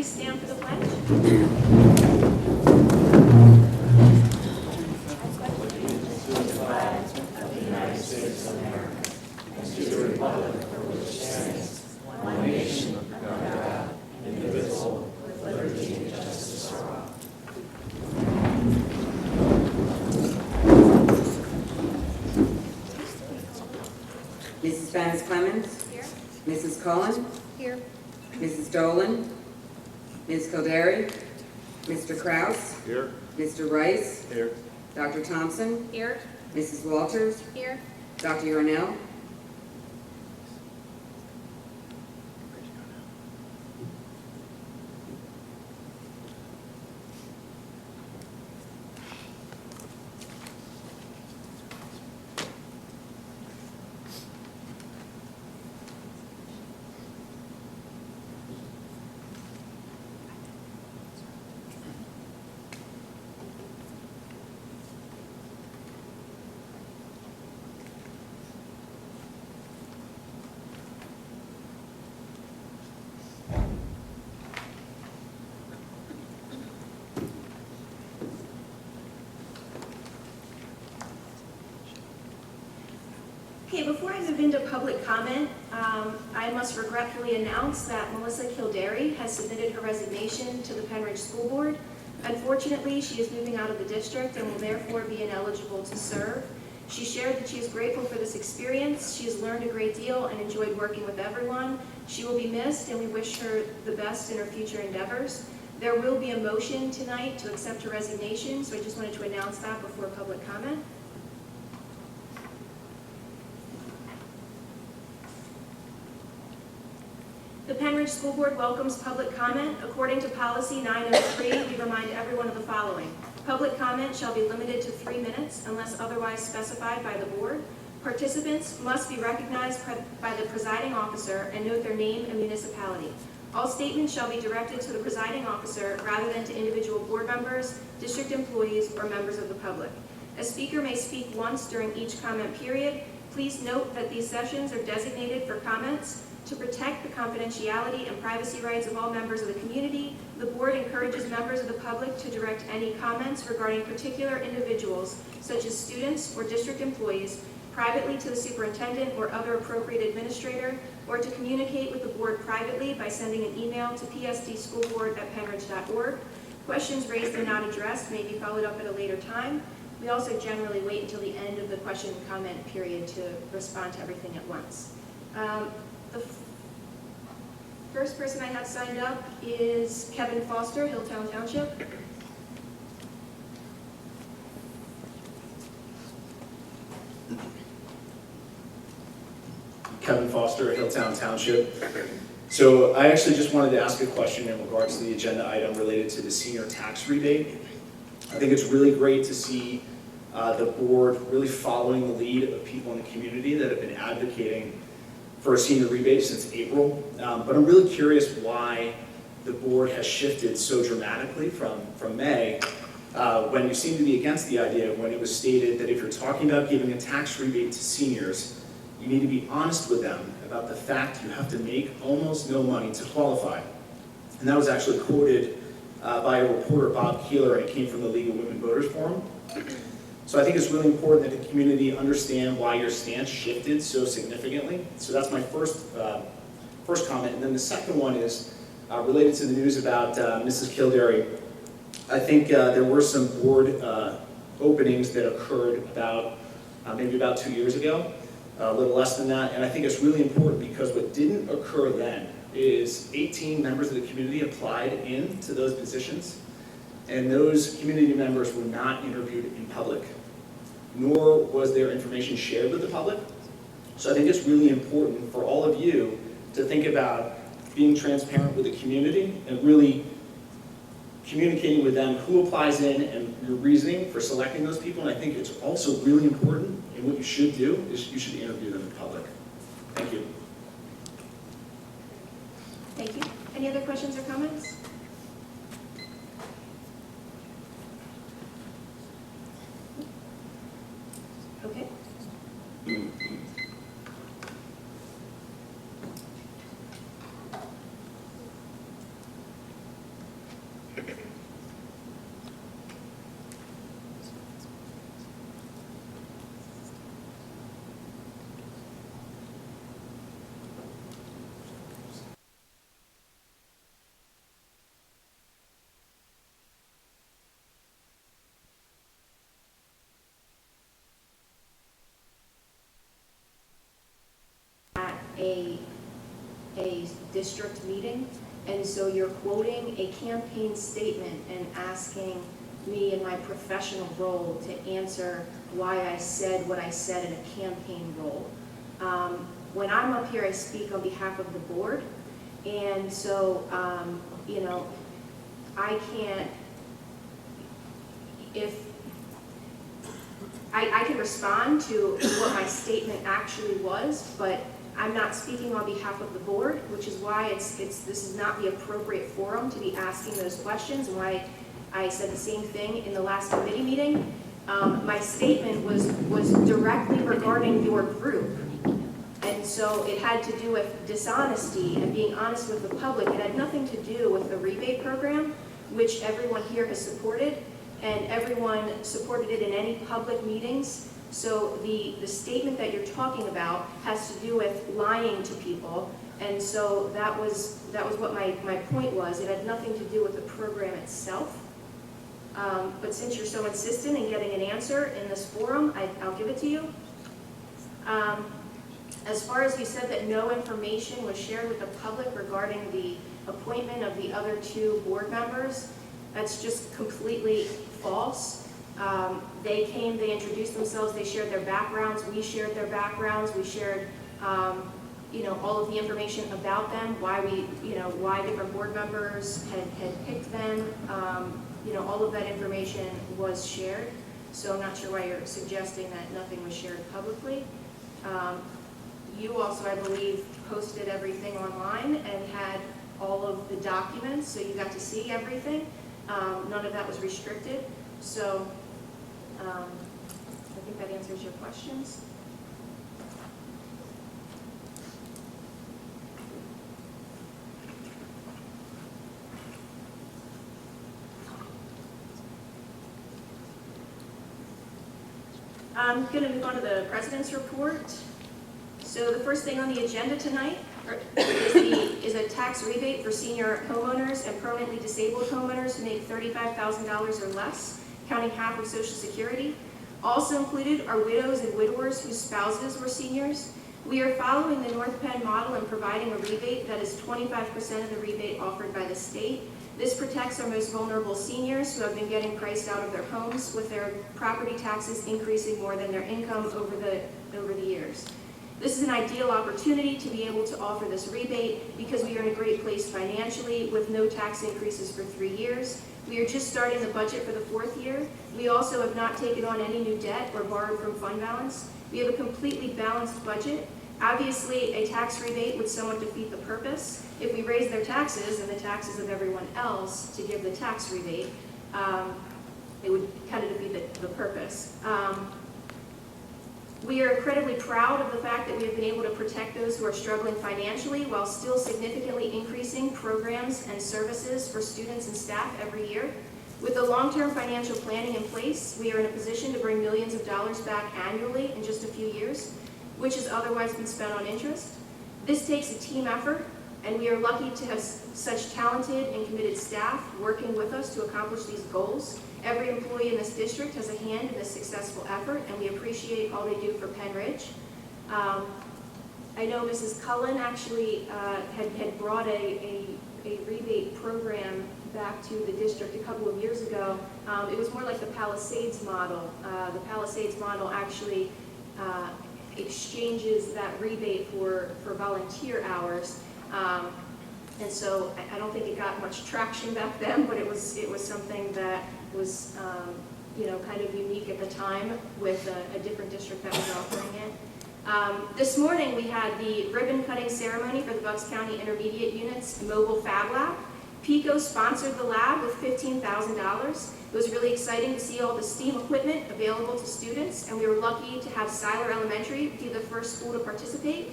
please stand for the pledge? Mrs. Banis-Clemens? Here. Mrs. Cullen? Here. Mrs. Dolan? Ms. Kildare? Mr. Kraus? Here. Mr. Reiss? Here. Dr. Thompson? Here. Mrs. Walters? Here. Dr. Yarnell? Okay, before I move into public comment, I must regretfully announce that Melissa Kildare has submitted her resignation to the Pennridge School Board. Unfortunately, she is moving out of the district and will therefore be ineligible to serve. She shared that she is grateful for this experience. She has learned a great deal and enjoyed working with everyone. She will be missed, and we wish her the best in her future endeavors. There will be a motion tonight to accept her resignation, so I just wanted to announce that before public comment. The Pennridge School Board welcomes public comment. According to policy 903, we remind everyone of the following. Public comment shall be limited to 3 minutes unless otherwise specified by the board. Participants must be recognized by the presiding officer and note their name and municipality. All statements shall be directed to the presiding officer rather than to individual board members, district employees, or members of the public. A speaker may speak once during each comment period. Please note that these sessions are designated for comments. To protect the confidentiality and privacy rights of all members of the community, the board encourages members of the public to direct any comments regarding particular individuals, such as students or district employees, privately to the superintendent or other appropriate administrator, or to communicate with the board privately by sending an email to psdschoolboard@pennridge.org. Questions raised and not addressed may be followed up at a later time. We also generally wait until the end of the question and comment period to respond to everything at once. The first person I have signed up is Kevin Foster, Hilltown Township. Kevin Foster, Hilltown Township. So I actually just wanted to ask a question in regards to the agenda item related to the senior tax rebate. I think it's really great to see the board really following the lead of people in the community that have been advocating for a senior rebate since April. But I'm really curious why the board has shifted so dramatically from May when you seem to be against the idea when it was stated that if you're talking about giving a tax rebate to seniors, you need to be honest with them about the fact you have to make almost no money to qualify. And that was actually quoted by a reporter, Bob Keeler, and it came from the League of Women Voters Forum. So I think it's really important that the community understand why your stance shifted so significantly. So that's my first comment. And then the second one is related to the news about Mrs. Kildare. I think there were some board openings that occurred about maybe about 2 years ago, a little less than that. And I think it's really important because what didn't occur then is 18 members of the community applied into those positions, and those community members were not interviewed in public, nor was their information shared with the public. So I think it's really important for all of you to think about being transparent with the community and really communicating with them who applies in and your reasoning for selecting those people. And I think it's also really important, and what you should do is you should interview them in public. Thank you. Thank you. Any other questions or comments? Okay. a district meeting, and so you're quoting a campaign statement and asking me in my professional role to answer why I said what I said in a campaign role. When I'm up here, I speak on behalf of the board, and so, you know, I can't, I can respond to what my statement actually was, but I'm not speaking on behalf of the board, which is why this is not the appropriate forum to be asking those questions, and why I said the same thing in the last committee meeting. My statement was directly regarding your group, and so it had to do with dishonesty and being honest with the public. It had nothing to do with the rebate program, which everyone here has supported, and everyone supported it in any public meetings. So the statement that you're talking about has to do with lying to people, and so that was what my point was. It had nothing to do with the program itself. But since you're so insistent in getting an answer in this forum, I'll give it to you. As far as you said that no information was shared with the public regarding the appointment of the other 2 board members, that's just completely false. They came, they introduced themselves, they shared their backgrounds, we shared their backgrounds, we shared, you know, all of the information about them, why different board members had picked them. You know, all of that information was shared, so I'm not sure why you're suggesting that nothing was shared publicly. You also, I believe, posted everything online and had all of the documents, so you got to see everything. None of that was restricted, so I think that answers your questions. I'm going to move on to the President's report. So the first thing on the agenda tonight is a tax rebate for senior homeowners and permanently disabled homeowners who make $35,000 or less, counting half of Social Security. Also included are widows and widowers whose spouses were seniors. We are following the North Penn model and providing a rebate that is 25% of the rebate offered by the state. This protects our most vulnerable seniors who have been getting priced out of their homes, with their property taxes increasing more than their income over the years. This is an ideal opportunity to be able to offer this rebate because we are in a great place financially with no tax increases for 3 years. We are just starting the budget for the 4th year. We also have not taken on any new debt or borrowed from fund balance. We have a completely balanced budget. Obviously, a tax rebate would somewhat defeat the purpose. If we raise their taxes and the taxes of everyone else to give the tax rebate, it would kind of defeat the purpose. We are incredibly proud of the fact that we have been able to protect those who are struggling financially while still significantly increasing programs and services for students and staff every year. With the long-term financial planning in place, we are in a position to bring millions of dollars back annually in just a few years, which has otherwise been spent on interest. This takes a team effort, and we are lucky to have such talented and committed staff working with us to accomplish these goals. Every employee in this district has a hand in this successful effort, and we appreciate all they do for Pennridge. I know Mrs. Cullen actually had brought a rebate program back to the district a couple of years ago. It was more like the Palisades model. The Palisades model actually exchanges that rebate for volunteer hours. And so I don't think it got much traction back then, but it was something that was kind of unique at the time with a different district that was offering it. This morning we had the ribbon cutting ceremony for the Bucks County Intermediate Unit's mobile Fab Lab. PICO sponsored the lab with $15,000. It was really exciting to see all the STEAM equipment available to students, and we were lucky to have Seiler Elementary be the first school to participate.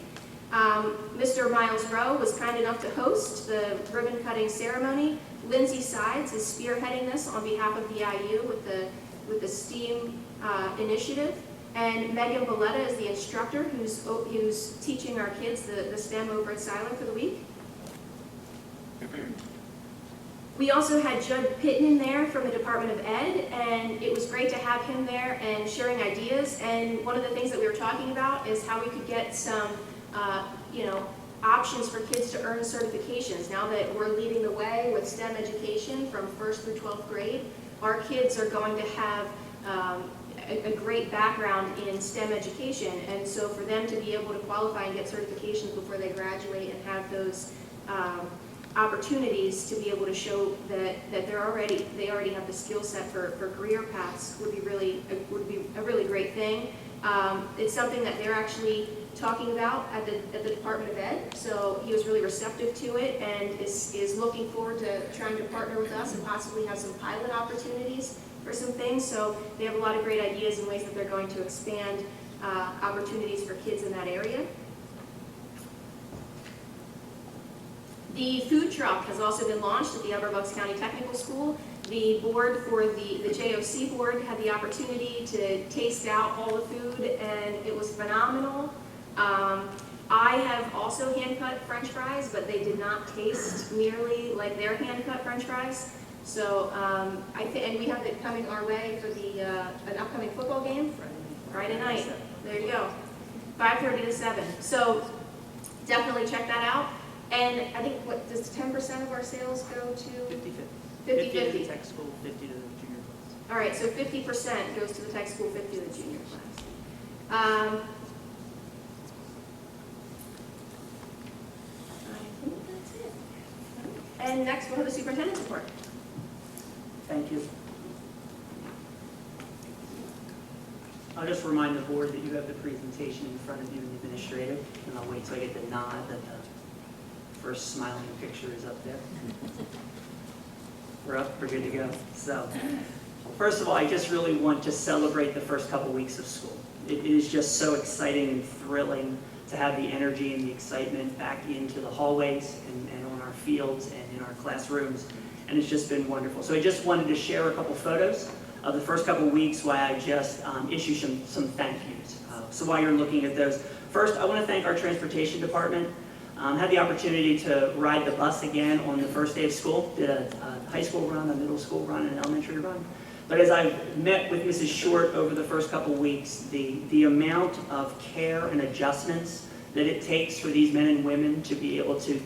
Mr. Miles Rowe was kind enough to host the ribbon cutting ceremony. Lindsay Sides is spearheading this on behalf of the IU with the STEAM initiative. And Megan Banis is the instructor who's teaching our kids the STEM over at Seiler for the week. We also had Judd Pittman there from the Department of Ed, and it was great to have him there and sharing ideas. And one of the things that we were talking about is how we could get some options for kids to earn certifications. Now that we're leading the way with STEM education from 1st through 12th grade, our kids are going to have a great background in STEM education, and so for them to be able to qualify and get certifications before they graduate and have those opportunities to be able to show that they already have the skill set for career paths would be a really great thing. It's something that they're actually talking about at the Department of Ed, so he was really receptive to it and is looking forward to trying to partner with us and possibly have some pilot opportunities for some things. So they have a lot of great ideas and ways that they're going to expand opportunities for kids in that area. The food truck has also been launched at the Upper Bucks County Technical School. The board for the JOC board had the opportunity to taste out all the food, and it was phenomenal. I have also hand-cut French fries, but they did not taste nearly like their hand-cut French fries. So and we have it coming our way for an upcoming football game Friday night. There you go, 5:30 to 7. So definitely check that out. And I think, what, does 10% of our sales go to? 50-50. 50 to the tech school, 50 to the junior class. All right, so 50% goes to the tech school, 50 to the junior class. I think that's it. And next, we'll have the superintendent's report. Thank you. I'll just remind the board that you have the presentation in front of you in the administrative, and I'll wait till I get the nod that the first smiling picture is up there. We're up, we're good to go. So, first of all, I just really want to celebrate the first couple weeks of school. It is just so exciting and thrilling to have the energy and the excitement back into the hallways and on our fields and in our classrooms, and it's just been wonderful. So I just wanted to share a couple photos of the first couple weeks while I just issue some thank yous. So while you're looking at those, first I want to thank our transportation department. Had the opportunity to ride the bus again on the first day of school. Did a high school run, a middle school run, and an elementary run. But as I've met with Mrs. Short over the first couple weeks, the amount of care and adjustments that it takes for these men and women to be able to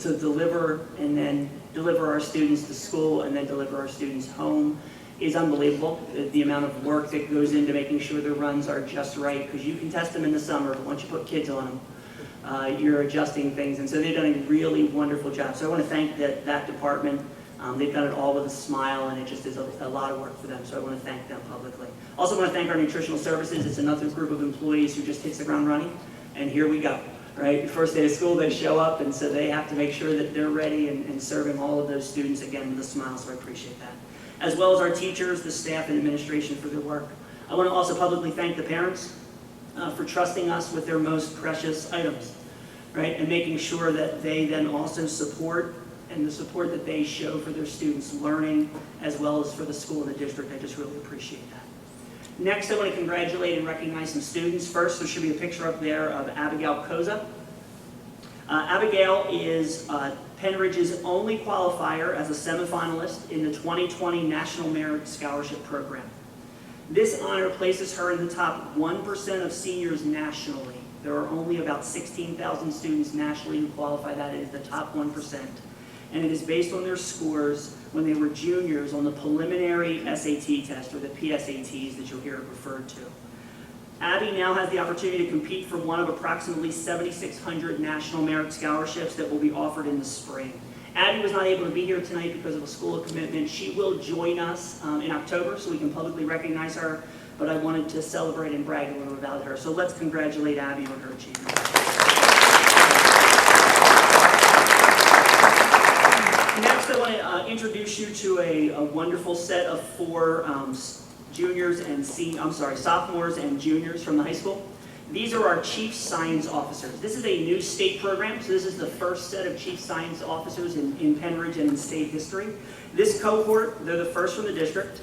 deliver and then deliver our students to school and then deliver our students home is unbelievable. The amount of work that goes into making sure the runs are just right, because you can test them in the summer, but once you put kids on them, you're adjusting things, and so they've done a really wonderful job. So I want to thank that department. They've done it all with a smile, and it just is a lot of work for them, so I want to thank them publicly. Also want to thank our nutritional services. It's another group of employees who just hits the ground running, and here we go. Right, first day of school, they show up, and so they have to make sure that they're ready and serving all of those students again with a smile, so I appreciate that. As well as our teachers, the staff, and administration for their work. I want to also publicly thank the parents for trusting us with their most precious items, right, and making sure that they then also support, and the support that they show for their students' learning, as well as for the school and the district. I just really appreciate that. Next, I want to congratulate and recognize some students. First, there should be a picture up there of Abigail Koza. Abigail is Pennridge's only qualifier as a semifinalist in the 2020 National Merit Scholarship Program. This honor places her in the top 1% of seniors nationally. There are only about 16,000 students nationally who qualify. That is the top 1%. And it is based on their scores when they were juniors on the preliminary SAT test, or the PSATs that you'll hear it referred to. Abby now has the opportunity to compete for one of approximately 7,600 National Merit Scholarships that will be offered in the spring. Abby was not able to be here tonight because of a school commitment. She will join us in October, so we can publicly recognize her, but I wanted to celebrate and brag a little about her. So let's congratulate Abby on her achievement. Next, I want to introduce you to a wonderful set of four sophomores and juniors from the high school. These are our Chief Science Officers. This is a new state program, so this is the first set of Chief Science Officers in Pennridge and in state history. This cohort, they're the first from the district.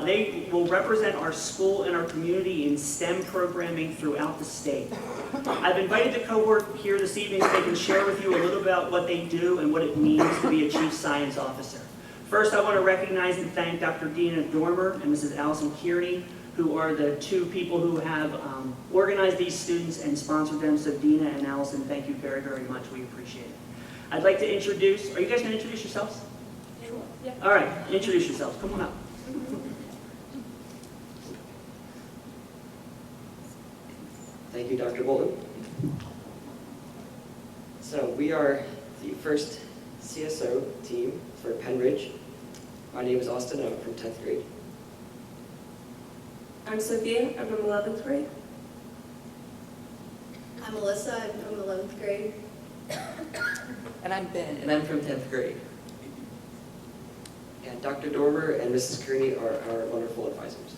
They will represent our school and our community in STEM programming throughout the state. I've invited the cohort here this evening so they can share with you a little about what they do and what it means to be a Chief Science Officer. First, I want to recognize and thank Dr. Dina Dormer and Mrs. Allison Kearney who are the two people who have organized these students and sponsored them. So Dina and Allison, thank you very, very much. We appreciate it. I'd like to introduce, are you guys going to introduce yourselves? Yeah. All right, introduce yourselves. Come on up. Thank you, Dr. Bolton. So we are the first CSO team for Pennridge. My name is Austin, and I'm from 10th grade. I'm Sophia, I'm from 11th grade. I'm Melissa, I'm from 11th grade. And I'm Ben, and I'm from 10th grade. And Dr. Dormer and Mrs. Kearney are our wonderful advisors.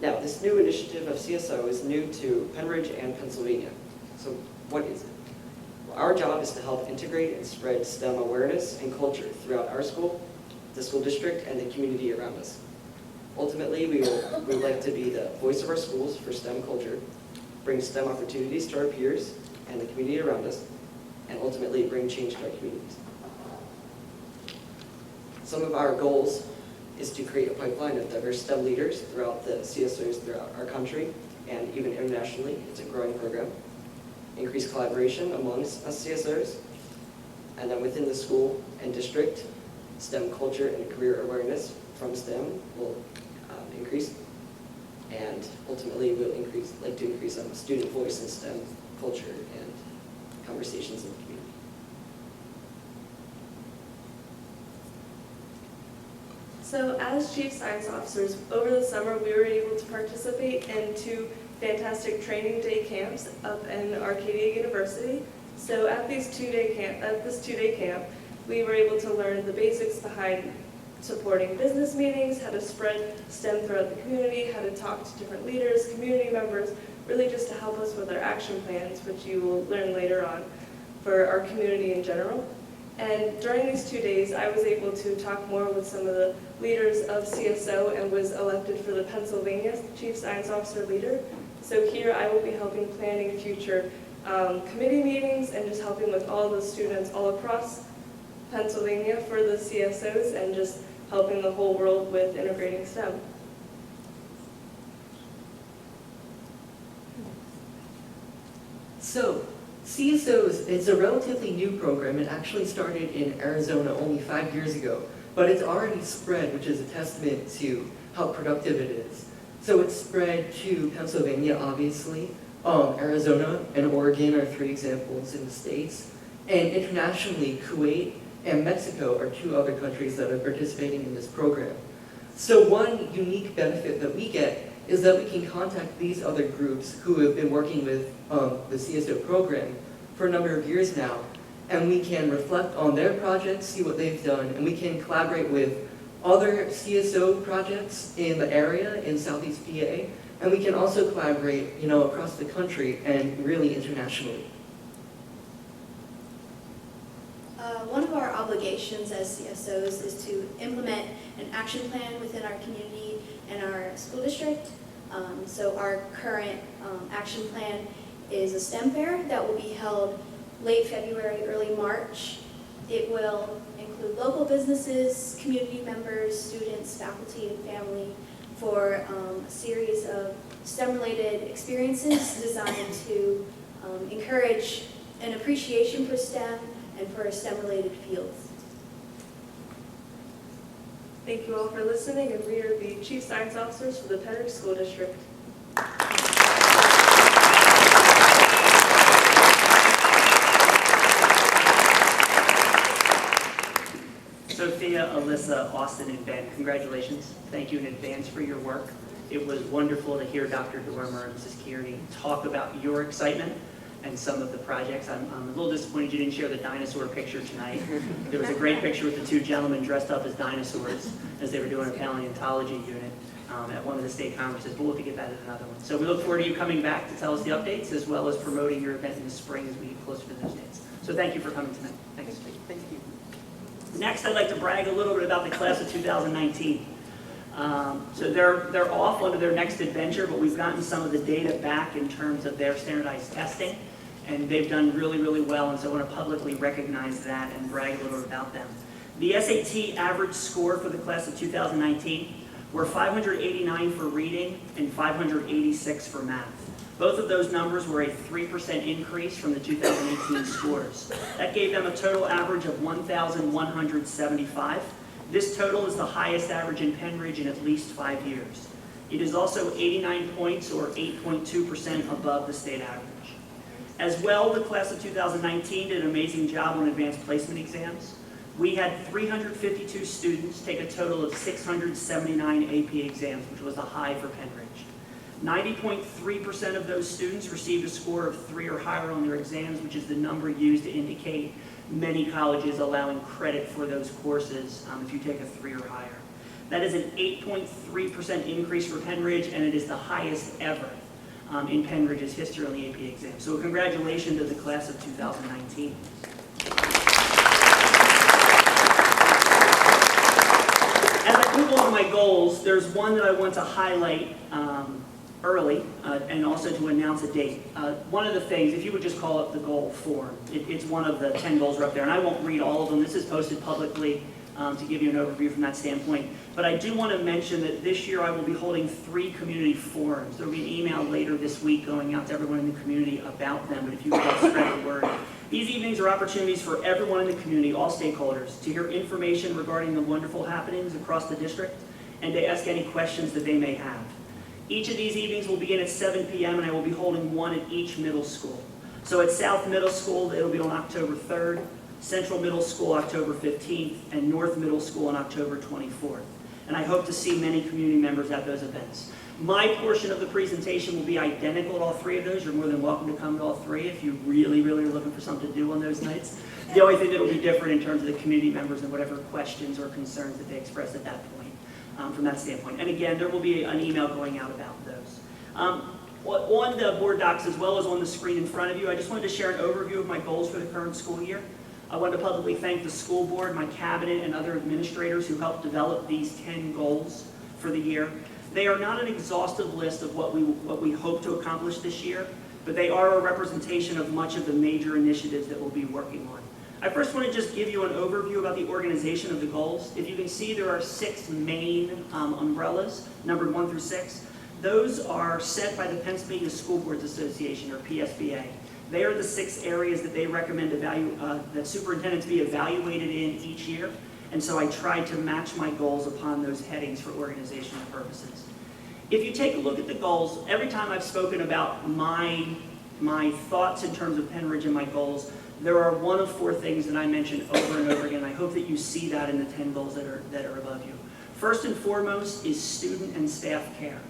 Now, this new initiative of CSO is new to Pennridge and Pennsylvania. So what is it? Well, our job is to help integrate and spread STEM awareness and culture throughout our school, the school district, and the community around us. Ultimately, we would like to be the voice of our schools for STEM culture, bring STEM opportunities to our peers and the community around us, and ultimately bring change to our communities. Some of our goals is to create a pipeline of diverse STEM leaders throughout the CSOs throughout our country and even internationally. It's a growing program. Increase collaboration amongst us CSOs, and then within the school and district, STEM culture and career awareness from STEM will increase, and ultimately we'll like to increase student voice in STEM culture and conversations in the community. So as Chief Science Officers, over the summer we were able to participate in 2 fantastic training day camps up in Arcadia University. So at this two-day camp, we were able to learn the basics behind supporting business meetings, how to spread STEM throughout the community, how to talk to different leaders, community members, really just to help us with our action plans, which you will learn later on, for our community in general. And during these 2 days, I was able to talk more with some of the leaders of CSO and was elected for the Pennsylvania Chief Science Officer Leader. So here I will be helping planning future committee meetings and just helping with all the students all across Pennsylvania for the CSOs and just helping the whole world with integrating STEM. So, CSOs, it's a relatively new program. It actually started in Arizona only 5 years ago, but it's already spread, which is a testament to how productive it is. So it's spread to Pennsylvania, obviously. Arizona and Oregon are 3 examples in the States. And internationally, Kuwait and Mexico are 2 other countries that are participating in this program. So one unique benefit that we get is that we can contact these other groups who have been working with the CSO program for a number of years now, and we can reflect on their projects, see what they've done, and we can collaborate with other CSO projects in the area in Southeast PA, and we can also collaborate, across the country and really internationally. One of our obligations as CSOs is to implement an action plan within our community and our school district. So our current action plan is a STEM fair that will be held late February, early March. It will include local businesses, community members, students, faculty, and family for a series of STEM-related experiences designed to encourage an appreciation for STEM and for STEM-related fields. Thank you all for listening, and we are the Chief Science Officers for the Pennridge School District. Sophia, Alyssa, Austin, and Ben, congratulations. Thank you in advance for your work. It was wonderful to hear Dr. Dormer and Mrs. Kearney talk about your excitement and some of the projects. I'm a little disappointed you didn't share the dinosaur picture tonight. There was a great picture with the 2 gentlemen dressed up as dinosaurs as they were doing a paleontology unit at one of the state conferences, but we'll have to get that at another one. So we look forward to you coming back to tell us the updates, as well as promoting your event in the spring as we get closer to those dates. So thank you for coming tonight. Thanks. Thank you. Next, I'd like to brag a little bit about the class of 2019. So they're off onto their next adventure, but we've gotten some of the data back in terms of their standardized testing, and they've done really, really well, and so I want to publicly recognize that and brag a little bit about them. The SAT average score for the class of 2019 were 589 for reading and 586 for math. Both of those numbers were a 3% increase from the 2018 scores. That gave them a total average of 1,175. This total is the highest average in Pennridge in at least 5 years. It is also 89 points or 8.2% above the state average. As well, the class of 2019 did an amazing job on advanced placement exams. We had 352 students take a total of 679 AP exams, which was a high for Pennridge. 90.3% of those students received a score of 3 or higher on their exams, which is the number used to indicate many colleges allowing credit for those courses if you take a 3 or higher. That is an 8.3% increase for Pennridge, and it is the highest ever in Pennridge's history on the AP exam. So congratulations to the class of 2019. As I move on to my goals, there's one that I want to highlight early and also to announce a date. One of the things, if you would just call up the goal form, it's one of the 10 goals are up there, and I won't read all of them. This is posted publicly to give you an overview from that standpoint. But I do want to mention that this year I will be holding 3 community forums. There will be an email later this week going out to everyone in the community about them, but if you would just spread the word. These evenings are opportunities for everyone in the community, all stakeholders, to hear information regarding the wonderful happenings across the district and to ask any questions that they may have. Each of these evenings will begin at 7 p.m. and I will be holding one at each middle school. So at South Middle School, it'll be on October 3rd, Central Middle School October 15th, and North Middle School on October 24th. And I hope to see many community members at those events. My portion of the presentation will be identical at all 3 of those. You're more than welcome to come to all 3 if you really, really are looking for something to do on those nights. The only thing that will be different in terms of the community members and whatever questions or concerns that they express at that point from that standpoint. And again, there will be an email going out about those. On the board docs as well as on the screen in front of you, I just wanted to share an overview of my goals for the current school year. I want to publicly thank the school board, my cabinet, and other administrators who helped develop these 10 goals for the year. They are not an exhaustive list of what we hope to accomplish this year, but they are a representation of much of the major initiatives that we'll be working on. I first want to just give you an overview about the organization of the goals. If you can see, there are 6 main umbrellas, numbered 1 through 6. Those are set by the Pennsylvania School Boards Association, or PSBA. They are the 6 areas that they recommend that superintendents be evaluated in each year. And so I tried to match my goals upon those headings for organizational purposes. If you take a look at the goals, every time I've spoken about my thoughts in terms of Pennridge and my goals, there are one of 4 things that I mention over and over again. I hope that you see that in the 10 goals that are above you. First and foremost is student and staff care,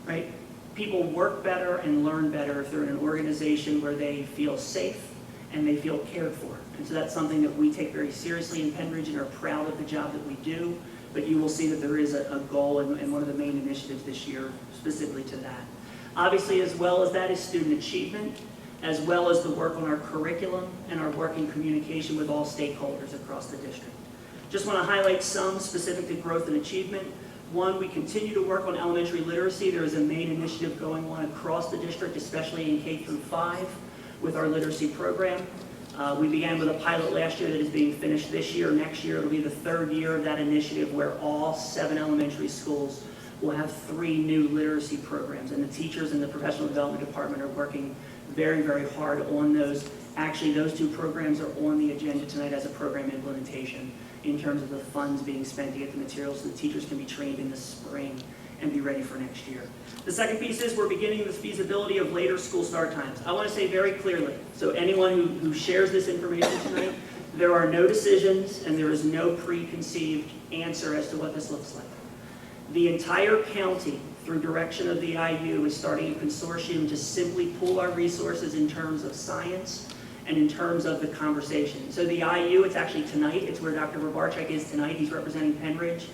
right? People work better and learn better if they're in an organization where they feel safe and they feel cared for. And so that's something that we take very seriously in Pennridge and are proud of the job that we do. But you will see that there is a goal and one of the main initiatives this year specifically to that. Obviously, as well as that is student achievement, as well as the work on our curriculum and our work in communication with all stakeholders across the district. Just want to highlight some specific to growth and achievement. One, we continue to work on elementary literacy. There is a main initiative going on across the district, especially in K through 5, with our literacy program. We began with a pilot last year that is being finished this year. Next year, it'll be the 3rd year of that initiative where all 7 elementary schools will have 3 new literacy programs. And the teachers in the professional development department are working very, very hard on those. Actually, those 2 programs are on the agenda tonight as a program implementation in terms of the funds being spent to get the materials so the teachers can be trained in the spring and be ready for next year. The second piece is we're beginning the feasibility of later school start times. I want to say very clearly, so anyone who shares this information tonight, there are no decisions and there is no preconceived answer as to what this looks like. The entire county, through direction of the IU, is starting a consortium to simply pool our resources in terms of science and in terms of the conversation. So the IU, it's actually tonight, it's where Dr. Robarchik is tonight. He's representing Pennridge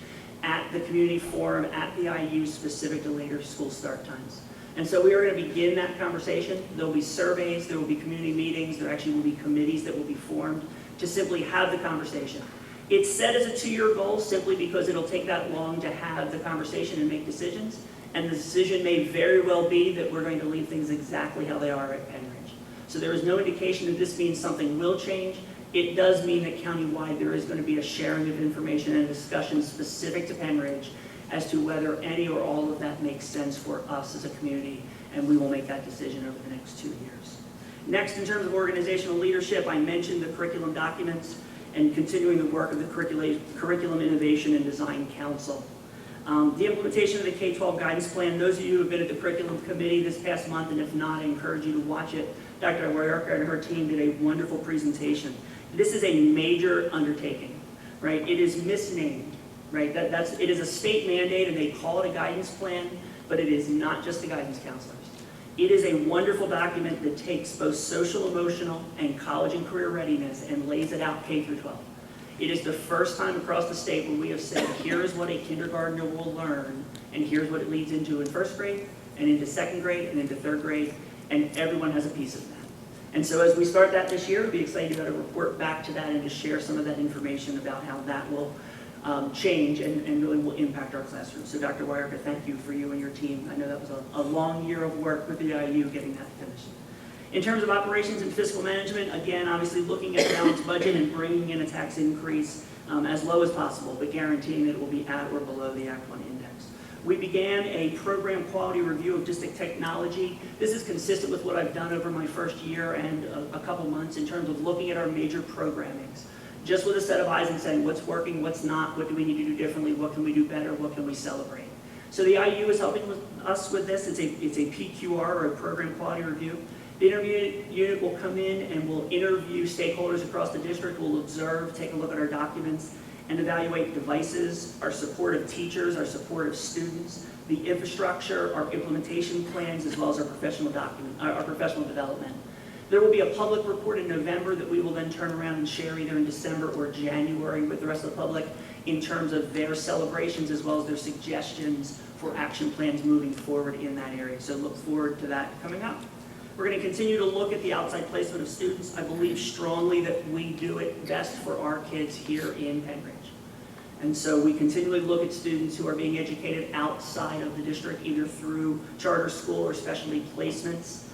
at the community forum at the IU specific to later school start times. And so we are going to begin that conversation. There will be surveys, there will be community meetings, there actually will be committees that will be formed to simply have the conversation. It's set as a 2-year goal simply because it'll take that long to have the conversation and make decisions. And the decision may very well be that we're going to leave things exactly how they are at Pennridge. So there is no indication that this means something will change. It does mean that countywide there is going to be a sharing of information and a discussion specific to Pennridge as to whether any or all of that makes sense for us as a community, and we will make that decision over the next 2 years. Next, in terms of organizational leadership, I mentioned the curriculum documents and continuing the work of the Curriculum Innovation and Design Council. The implementation of the K-12 guidance plan, those of you who have been at the curriculum committee this past month, and if not, I encourage you to watch it. Dr. Wierka and her team did a wonderful presentation. This is a major undertaking, right? It is misnamed, right? It is a state mandate, and they call it a guidance plan, but it is not just the guidance counselors. It is a wonderful document that takes both social, emotional, and college and career readiness and lays it out K through 12. It is the first time across the state where we have said, here is what a kindergartner will learn, and here's what it leads into in first grade, and into second grade, and into third grade, and everyone has a piece of that. And so as we start that this year, I'll be excited to be able to report back to that and to share some of that information about how that will change and really will impact our classrooms. So Dr. Wierka, thank you for you and your team. I know that was a long year of work with the IU getting that finished. In terms of operations and fiscal management, again, obviously looking at the balanced budget and bringing in a tax increase as low as possible, but guaranteeing that it will be at or below the Act 1 index. We began a program quality review of district technology. This is consistent with what I've done over my first year and a couple months in terms of looking at our major programmings. Just with a set of eyes and saying what's working, what's not, what do we need to do differently, what can we do better, what can we celebrate. So the IU is helping us with this. It's a PQR, or a program quality review. The interview unit will come in and will interview stakeholders across the district, will observe, take a look at our documents, and evaluate devices, our support of teachers, our support of students, the infrastructure, our implementation plans, as well as our professional development. There will be a public report in November that we will then turn around and share either in December or January with the rest of the public in terms of their celebrations as well as their suggestions for action plans moving forward in that area. So look forward to that coming up. We're going to continue to look at the outside placement of students. I believe strongly that we do it best for our kids here in Pennridge. And so we continually look at students who are being educated outside of the district, either through charter school or specialty placements,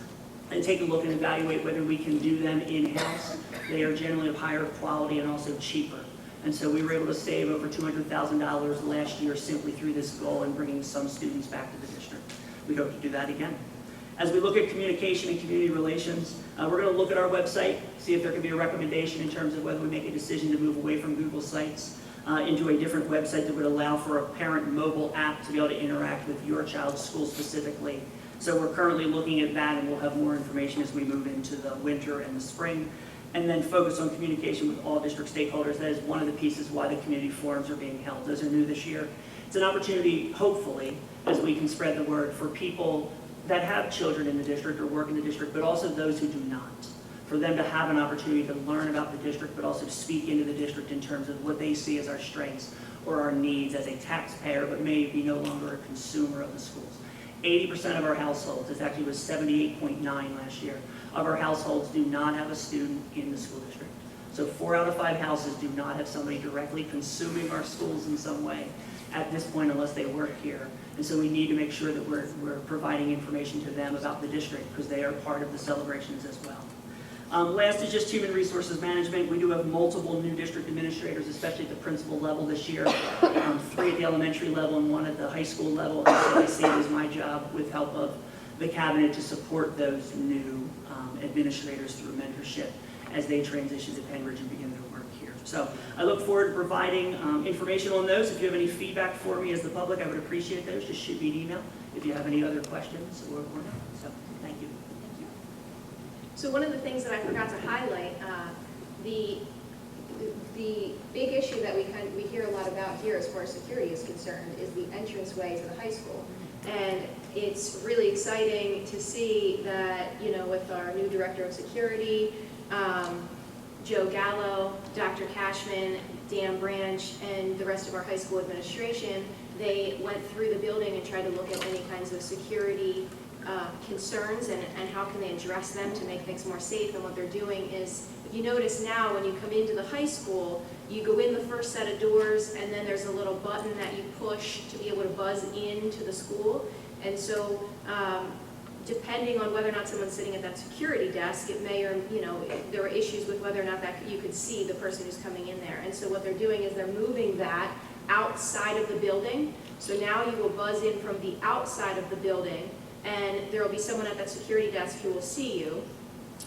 and take a look and evaluate whether we can do them in-house. They are generally of higher quality and also cheaper. And so we were able to save over $200,000 last year simply through this goal and bringing some students back to the district. We hope to do that again. As we look at communication and community relations, we're going to look at our website, see if there can be a recommendation in terms of whether we make a decision to move away from Google Sites into a different website that would allow for a parent mobile app to be able to interact with your child's school specifically. So we're currently looking at that, and we'll have more information as we move into the winter and the spring. And then focus on communication with all district stakeholders. That is one of the pieces why the community forums are being held. Those are new this year. It's an opportunity, hopefully, as we can spread the word for people that have children in the district or work in the district, but also those who do not. For them to have an opportunity to learn about the district, but also to speak into the district in terms of what they see as our strengths or our needs as a taxpayer, but may be no longer a consumer of the schools. 80% of our households, it actually was 78.9 last year, of our households do not have a student in the school district. So 4 out of 5 houses do not have somebody directly consuming our schools in some way at this point unless they work here. And so we need to make sure that we're providing information to them about the district because they are part of the celebrations as well. Last is just human resources management. We do have multiple new district administrators, especially at the principal level this year, 3 at the elementary level and 1 at the high school level. And so I see it as my job with help of the cabinet to support those new administrators through mentorship as they transition to Pennridge and begin their work here. So I look forward to providing information on those. If you have any feedback for me as the public, I would appreciate those. Just shoot me an email if you have any other questions or not. So thank you. So one of the things that I forgot to highlight, the big issue that we hear a lot about here as far as security is concerned is the entranceway to the high school. And it's really exciting to see that, you know, with our new director of security, Joe Gallo, Dr. Cashman, Dan Branch, and the rest of our high school administration, they went through the building and tried to look at any kinds of security concerns and how can they address them to make things more safe. And what they're doing is, if you notice now when you come into the high school, you go in the first set of doors and then there's a little button that you push to be able to buzz into the school. And so depending on whether or not someone's sitting at that security desk, it may, or you know, there are issues with whether or not that you could see the person who's coming in there. And so what they're doing is they're moving that outside of the building So now you will buzz in from the outside of the building, and there will be someone at that security desk who will see you.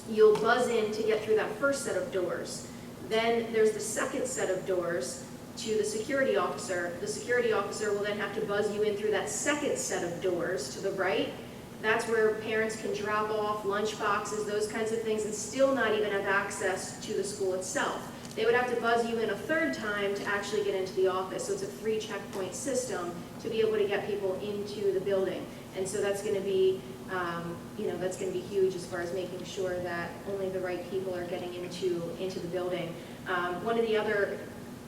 You'll buzz in to get through that first set of doors. Then there's the second set of doors to the security officer. The security officer will then have to buzz you in through that second set of doors to the right. That's where parents can drop off lunch boxes, those kinds of things, and still not even have access to the school itself. They would have to buzz you in a third time to actually get into the office. So it's a 3-checkpoint system to be able to get people into the building. And so that's going to be, that's going to be huge as far as making sure that only the right people are getting into the building. One of the other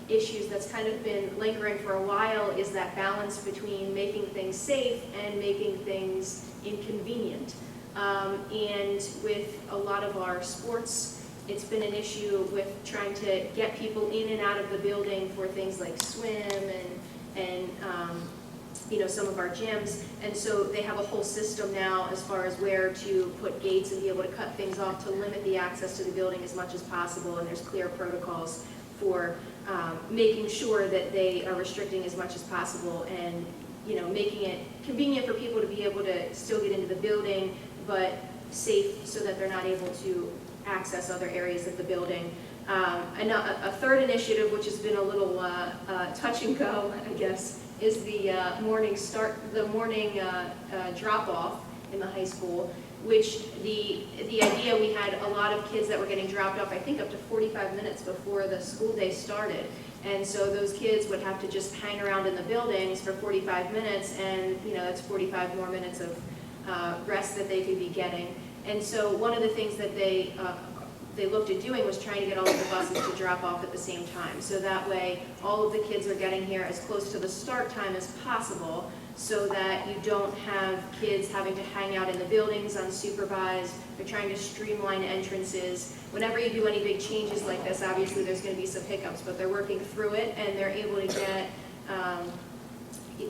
issues that's kind of been lingering for a while is that balance between making things safe and making things inconvenient. And with a lot of our sports, it's been an issue with trying to get people in and out of the building for things like swim and some of our gyms. And so they have a whole system now as far as where to put gates and be able to cut things off to limit the access to the building as much as possible. And there's clear protocols for making sure that they are restricting as much as possible and making it convenient for people to be able to still get into the building, but safe so that they're not able to access other areas of the building. And a third initiative, which has been a little touch and go, I guess, is the morning drop-off in the high school, which the idea, we had a lot of kids that were getting dropped off, I think up to 45 minutes before the school day started. And so those kids would have to just hang around in the buildings for 45 minutes, and that's 45 more minutes of rest that they could be getting. And so one of the things that they looked at doing was trying to get all of the buses to drop off at the same time. So that way, all of the kids are getting here as close to the start time as possible, so that you don't have kids having to hang out in the buildings unsupervised. They're trying to streamline entrances. Whenever you do any big changes like this, obviously there's going to be some hiccups, but they're working through it, and they're able to get,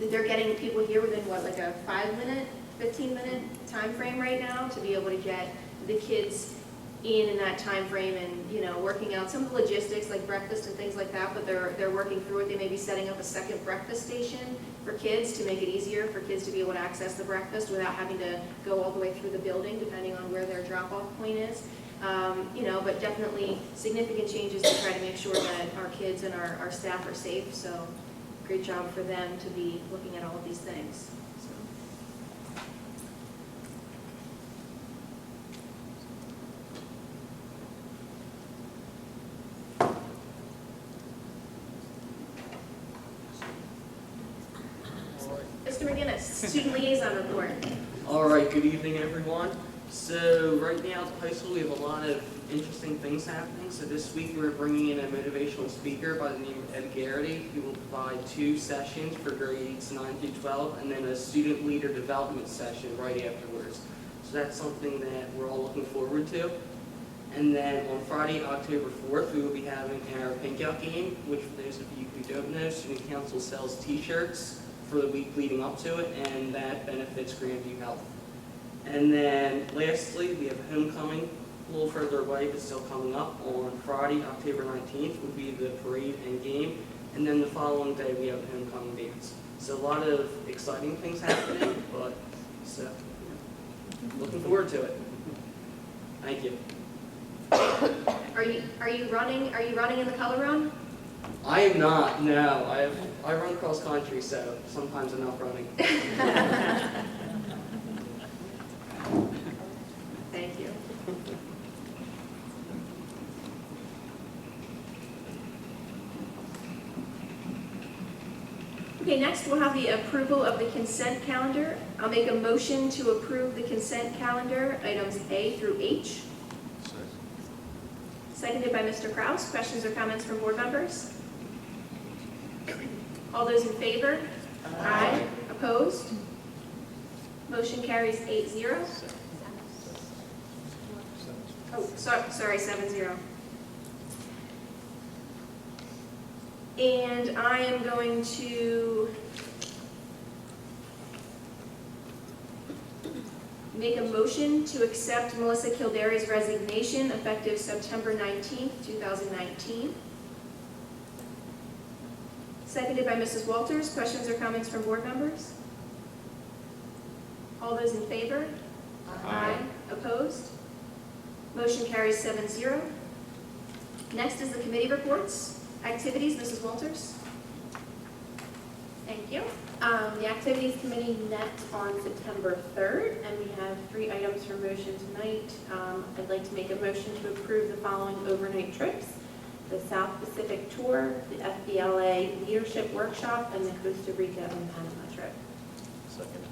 they're getting people here within like a 5-minute, 15-minute time frame right now to be able to get the kids in that time frame, and working out some of the logistics like breakfast and things like that, but they're working through it. They may be setting up a second breakfast station for kids to make it easier for kids to be able to access the breakfast without having to go all the way through the building, depending on where their drop-off point is. But definitely significant changes to try to make sure that our kids and our staff are safe. So great job for them to be looking at all of these things. Mr. McGinnis, Student Liaison Report. All right, good evening, everyone. So right now at the high school, we have a lot of interesting things happening. So this week, we're bringing in a motivational speaker by the name of Ed Garrity. He will provide 2 sessions for grades 9 through 12, and then a student leader development session right afterwards. So that's something that we're all looking forward to. And then on Friday, October 4th, we will be having our pink out game, which for those of you who don't know, Student Council sells t-shirts for the week leading up to it, and that benefits Grandview Health. And then lastly, we have homecoming a little further away, but still coming up. On Friday, October 19th, will be the parade and game, and then the following day we have the homecoming dance. So a lot of exciting things happening, but looking forward to it. Thank you. Are you running in the color run? I am not. No, I run cross country, so sometimes I'm not running. Thank you. Okay, next we'll have the approval of the consent calendar. I'll make a motion to approve the consent calendar, items A through H. Seconded by Mr. Kraus. Questions or comments from board members? All those in favor? Aye. Opposed? Motion carries 8-0. Oh, sorry, 7-0. And I am going to make a motion to accept Melissa Kildare's resignation effective September 19th, 2019. Seconded by Mrs. Walters. Questions or comments from board members? All those in favor? Aye. Opposed? Motion carries 7-0. Next is the committee reports. Activities, Mrs. Walters. Thank you. The Activities Committee met on September 3rd, and we have 3 items for motion tonight. I'd like to make a motion to approve the following overnight trips: the South Pacific Tour, the FBLA Leadership Workshop, and the Costa Rica and Panama trip. Second.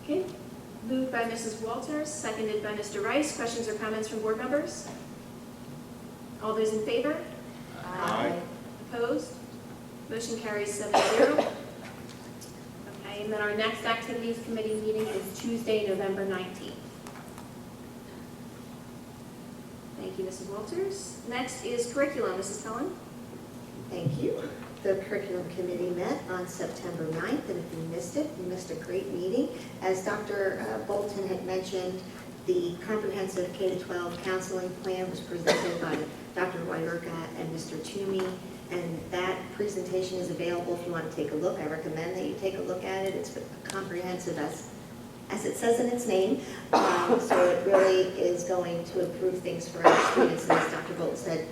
Okay. Moved by Mrs. Walters, seconded by Mr. Reiss. Questions or comments from board members? All those in favor? Aye. Opposed? Motion carries 7-0. Okay, and then our next Activities Committee meeting is Tuesday, November 19th. Thank you, Mrs. Walters. Next is curriculum, Mrs. Cullen. Thank you. The Curriculum Committee met on September 9th, and if you missed it, you missed a great meeting. As Dr. Bolton had mentioned, the comprehensive K-12 counseling plan was presented by Dr. Weirka and Mr. Toomey, and that presentation is available if you want to take a look. I recommend that you take a look at it. It's comprehensive as it says in its name. So it really is going to improve things for our students. And as Dr. Bolton said,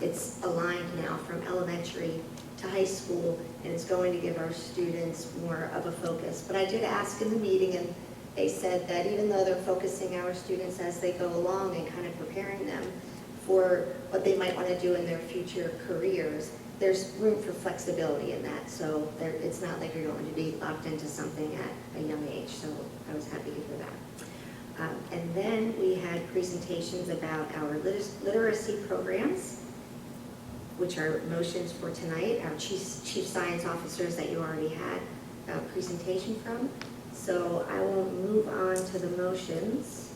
it's aligned now from elementary to high school, and it's going to give our students more of a focus. But I did ask in the meeting, and they said that even though they're focusing our students as they go along and kind of preparing them for what they might want to do in their future careers, there's room for flexibility in that. So it's not like you're going to be locked into something at a young age. So I was happy to hear that. And then we had presentations about our literacy programs, which are motions for tonight. Our chief science officers that you already had a presentation from. So I will move on to the motions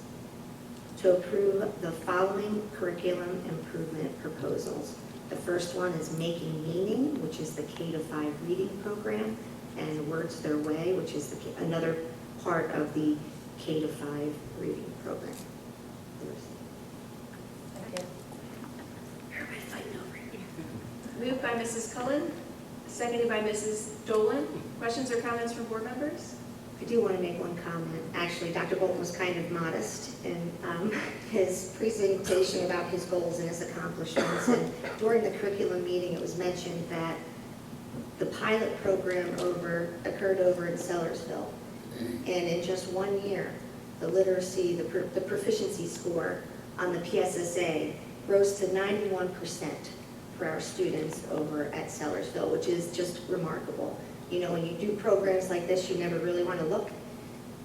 to approve the following curriculum improvement proposals. The first one is Making Meaning, which is the K-5 reading program, and Words Their Way, which is another part of the K-5 reading program. Everybody fighting over here. Moved by Mrs. Cullen, seconded by Mrs. Dolan. Questions or comments from board members? I do want to make one comment. Actually, Dr. Bolton was kind of modest in his presentation about his goals and his accomplishments. And during the curriculum meeting, it was mentioned that the pilot program occurred over in Sellersville. And in just 1 year, the literacy, the proficiency score on the PSSA rose to 91% for our students over at Sellersville, which is just remarkable. You know, when you do programs like this, you never really want to look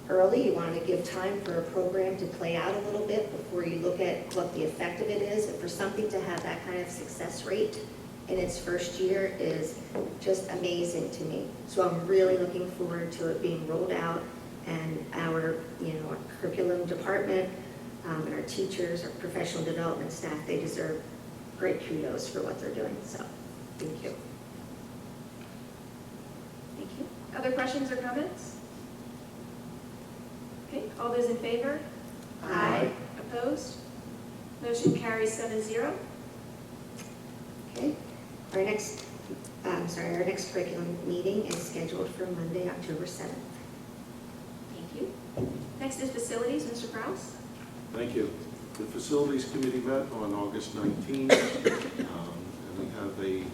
early. You want to give time for a program to play out a little bit before you look at what the effect of it is. And for something to have that kind of success rate in its first year is just amazing to me. So I'm really looking forward to it being rolled out, and our curriculum department and our teachers, our professional development staff, they deserve great kudos for what they're doing. So thank you. Thank you. Other questions or comments? Okay, all those in favor? Aye. Opposed? Motion carries 7-0. Okay. Our next curriculum meeting is scheduled for Monday, October 7th. Thank you. Next is facilities, Mr. Kraus. Thank you. The Facilities Committee met on August 19th, and we have a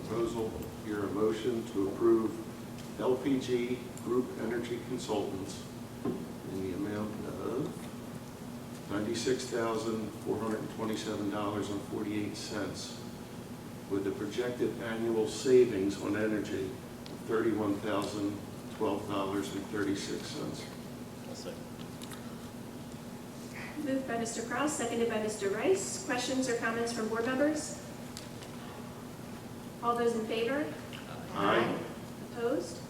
proposal here, a motion to approve LPG Group Energy Consultants in the amount of $96,427.48, with a projected annual savings on energy of $31,012.36. Moved by Mr. Kraus, seconded by Mr. Reiss. Questions or comments from board members? All those in favor? Aye. Opposed?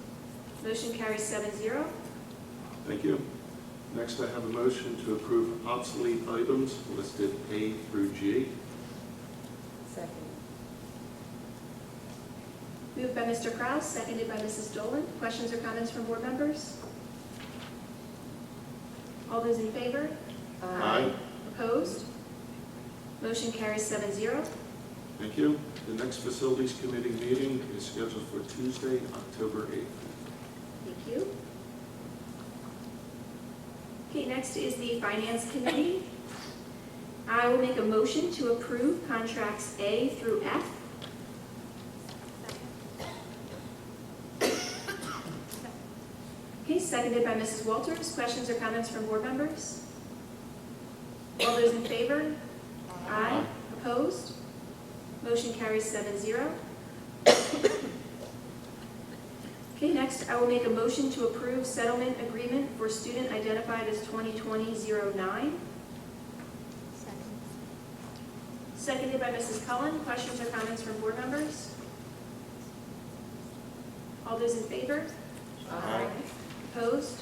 Motion carries 7-0. Thank you. Next, I have a motion to approve obsolete items listed A through G. Second. Moved by Mr. Kraus, seconded by Mrs. Dolan. Questions or comments from board members? All those in favor? Aye. Opposed? Motion carries 7-0. Thank you. The next Facilities Committee meeting is scheduled for Tuesday, October 8th. Thank you. Okay, next is the Finance Committee. I will make a motion to approve contracts A through F. Okay, seconded by Mrs. Walters. Questions or comments from board members? All those in favor? Aye. Opposed? Motion carries 7-0. Okay, next I will make a motion to approve settlement agreement for student identified as 2020-09. Seconded by Mrs. Cullen. Questions or comments from board members? All those in favor? Aye. Opposed?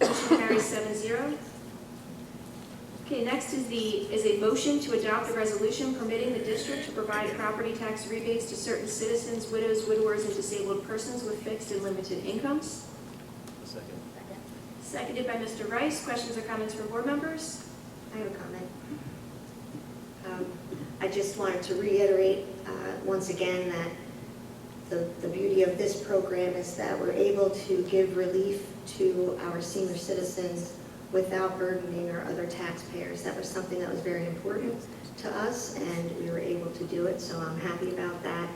Motion carries 7-0. Okay, next is a motion to adopt a resolution permitting the district to provide property tax rebates to certain citizens, widows, widowers, and disabled persons with fixed and limited incomes. Second. Seconded by Mr. Reiss. Questions or comments from board members? I have a comment. I just wanted to reiterate once again that the beauty of this program is that we're able to give relief to our senior citizens without burdening our other taxpayers. That was something that was very important to us, and we were able to do it, so I'm happy about that.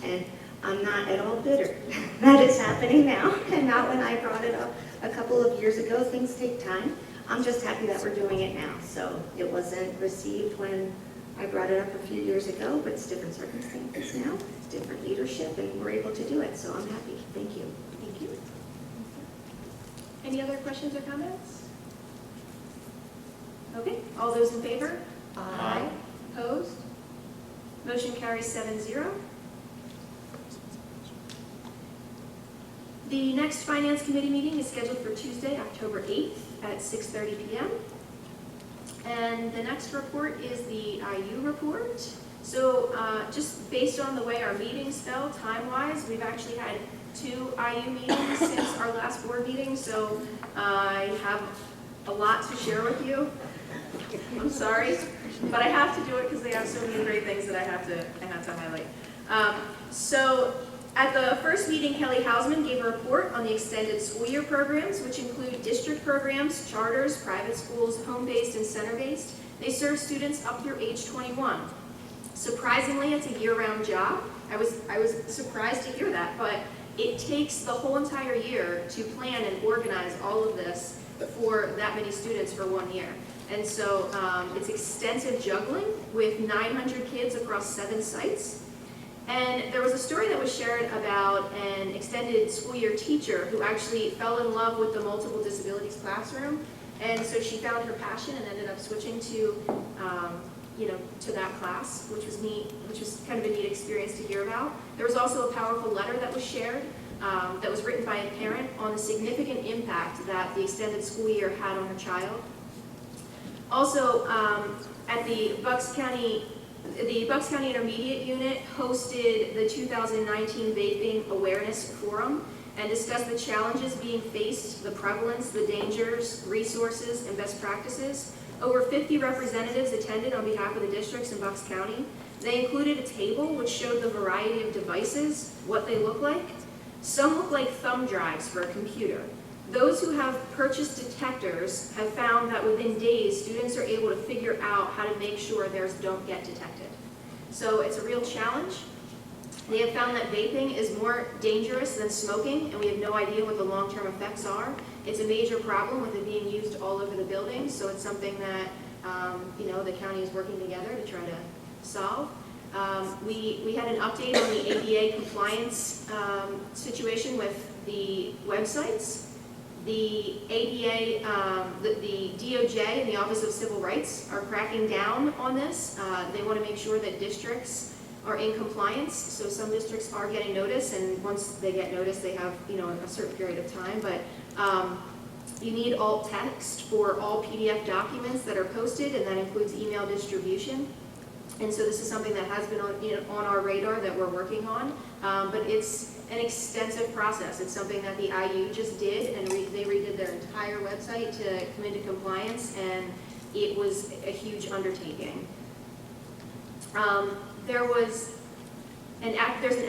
And I'm not at all bitter that it's happening now, and not when I brought it up a couple of years ago. Things take time. I'm just happy that we're doing it now. So it wasn't received when I brought it up a few years ago, but it's different circumstances now, different leadership, and we're able to do it, so I'm happy. Thank you. Thank you. Any other questions or comments? Okay, all those in favor? Aye. Opposed? Motion carries 7-0. The next Finance Committee meeting is scheduled for Tuesday, October 8th at 6:30 p.m. And the next report is the IU report. So just based on the way our meetings fell time-wise, we've actually had 2 IU meetings since our last board meeting, so I have a lot to share with you. I'm sorry, but I have to do it because they have so many great things that I have to highlight. So at the first meeting, Kelly Hausman gave a report on the extended school year programs, which include district programs, charters, private schools, home-based and center-based. They serve students up through age 21. Surprisingly, it's a year-round job. I was surprised to hear that, but it takes the whole entire year to plan and organize all of this for that many students for 1 year. And so it's extensive juggling with 900 kids across 7 sites. And there was a story that was shared about an extended school year teacher who actually fell in love with the multiple disabilities classroom. And so she found her passion and ended up switching to, to that class, which was neat, which was kind of a neat experience to hear about. There was also a powerful letter that was shared that was written by a parent on the significant impact that the extended school year had on her child. Also, at the Bucks County Intermediate Unit hosted the 2019 Vaping Awareness Forum and discussed the challenges being faced, the prevalence, the dangers, resources, and best practices. Over 50 representatives attended on behalf of the districts in Bucks County. They included a table which showed the variety of devices, what they look like. Some look like thumb drives for a computer. Those who have purchased detectors have found that within days, students are able to figure out how to make sure theirs don't get detected. So it's a real challenge. They have found that vaping is more dangerous than smoking, and we have no idea what the long-term effects are. It's a major problem with it being used all over the building, so it's something that the county is working together to try to solve. We had an update on the ADA compliance situation with the websites. The ADA, the DOJ and the Office of Civil Rights are cracking down on this. They want to make sure that districts are in compliance. So some districts are getting notice, and once they get notice, they have a certain period of time. But you need alt text for all PDF documents that are posted, and that includes email distribution. And so this is something that has been on our radar that we're working on, but it's an extensive process. It's something that the IU just did, and they redid their entire website to come into compliance, and it was a huge undertaking. There's an